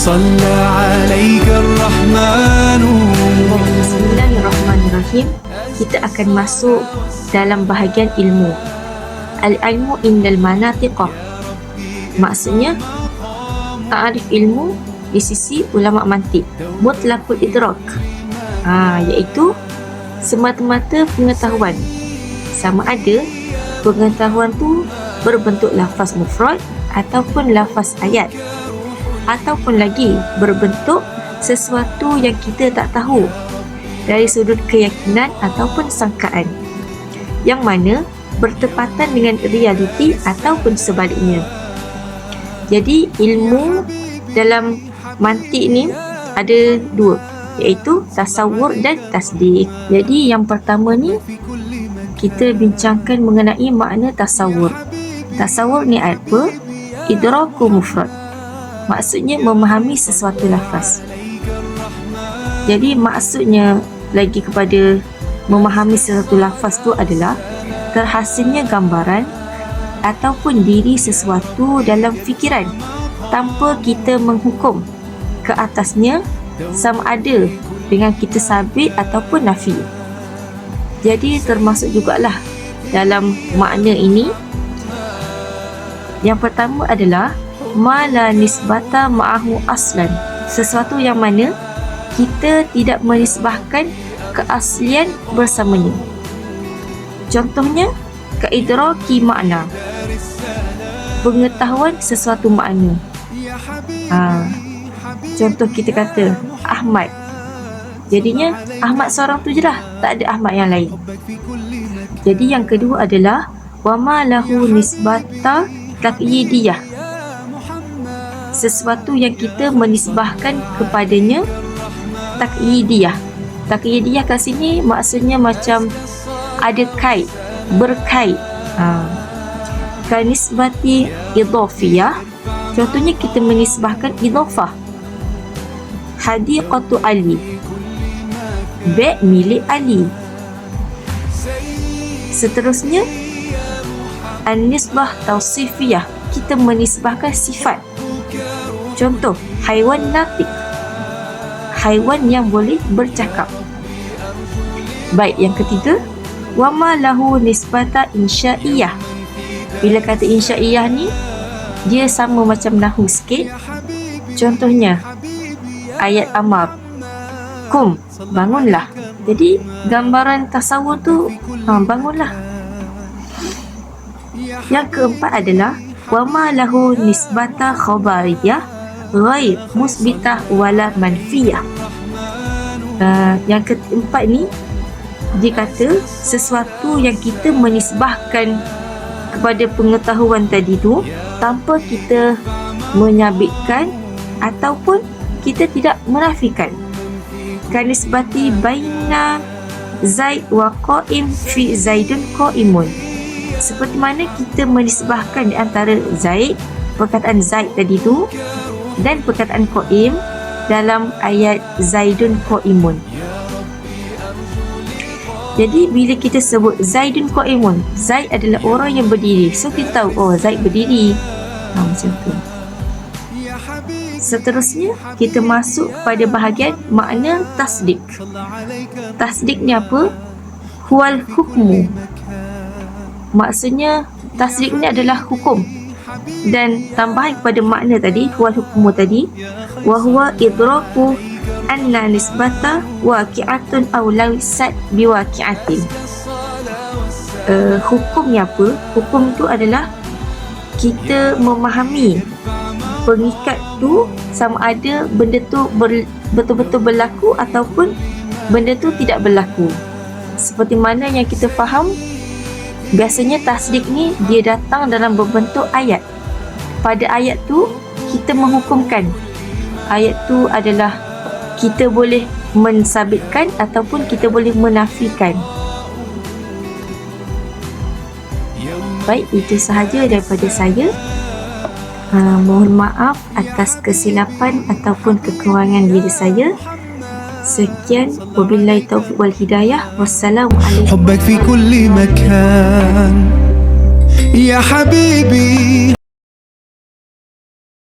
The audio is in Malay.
صلى عليك الرحمن. Bismillahirrahmanirrahim. Kita akan masuk dalam bahagian ilmu. Al-ilmu indal manatiqah. Maksudnya ta'arif ilmu di sisi ulama mantik. Mutlaqul idrak. Iaitu semata-mata pengetahuan. Sama ada pengetahuan tu berbentuk lafaz mufrad ataupun lafaz ayat, ataupun lagi berbentuk sesuatu yang kita tak tahu dari sudut keyakinan ataupun sangkaan, yang mana bertepatan dengan realiti ataupun sebaliknya. Jadi ilmu dalam mantik ni ada dua, iaitu tasawur dan tasdik. Jadi yang pertama ni kita bincangkan mengenai makna tasawur. Tasawur ni apa? Idraku mufrad. Maksudnya memahami sesuatu lafaz. Jadi maksudnya lagi kepada memahami sesuatu lafaz tu adalah terhasilnya gambaran ataupun diri sesuatu dalam fikiran tanpa kita menghukum ke atasnya sama ada dengan kita sabit ataupun nafi. Jadi termasuk jugalah dalam makna ini, yang pertama adalah ma la nisbata ma'ahu aslan, sesuatu yang mana kita tidak menisbahkan keaslian bersamanya. Contohnya kaidraki makna, pengetahuan sesuatu makna. Contoh kita kata Ahmad, jadinya Ahmad seorang tu je lah, tak ada Ahmad yang lain. Jadi yang kedua adalah wama lahu nisbata takyidiyah, sesuatu yang kita menisbahkan kepadanya takyidiyah. Takyidiyah kat sini maksudnya macam ada kait, berkait. Kanisbati idhafiyah, contohnya kita menisbahkan idhafah. Hadiqatu Ali, beg milik Ali. Seterusnya an-nisbah tawsifiyah, kita menisbahkan sifat. Contoh haiwan natik, haiwan yang boleh bercakap. Baik, yang ketiga wama lahu nisbata insya'iyah. Bila kata insya'iyah ni dia sama macam nahu sikit. Contohnya ayat amar, kum, bangunlah. Jadi gambaran tasawur tu bangunlah. Yang keempat adalah wama lahu nisbata khabariyah ghair musbitah wala manfiyah. Yang keempat ni dia kata sesuatu yang kita menisbahkan kepada pengetahuan tadi tu tanpa kita menyabitkan ataupun kita tidak menafikan. Kanisbati baina Zaid wa Qaim fi Zaidun Qaimun, seperti mana kita menisbahkan di antara Zaid, perkataan Zaid tadi tu, dan perkataan Qaim dalam ayat Zaidun Qaimun. Jadi bila kita sebut Zaidun Qaimun, Zaid adalah orang yang berdiri, so kita tahu oh Zaid berdiri. Macam tu. Seterusnya kita masuk pada bahagian makna tasdik. Tasdik ni apa? Huwal hukmu. Maksudnya tasdik ni adalah hukum. Dan tambahan kepada makna tadi, huwal hukmu tadi, wa huwa idraku anna nisbata waqi'atun aw laysat biwaqi'atin. Hukumnya apa? Hukum tu adalah kita memahami pengikat tu sama ada benda tu betul-betul berlaku ataupun benda tu tidak berlaku. Seperti mana yang kita faham, biasanya tasdik ni dia datang dalam berbentuk ayat. Pada ayat tu kita menghukumkan. Ayat tu adalah kita boleh mensabitkan ataupun kita boleh menafikan. Baik, itu sahaja daripada saya. Mohon maaf atas kesilapan ataupun kekurangan diri saya. Sekian, wabillahi taufiq wal hidayah. Wassalamualaikum. حبك في كل مكان يا حبيبي.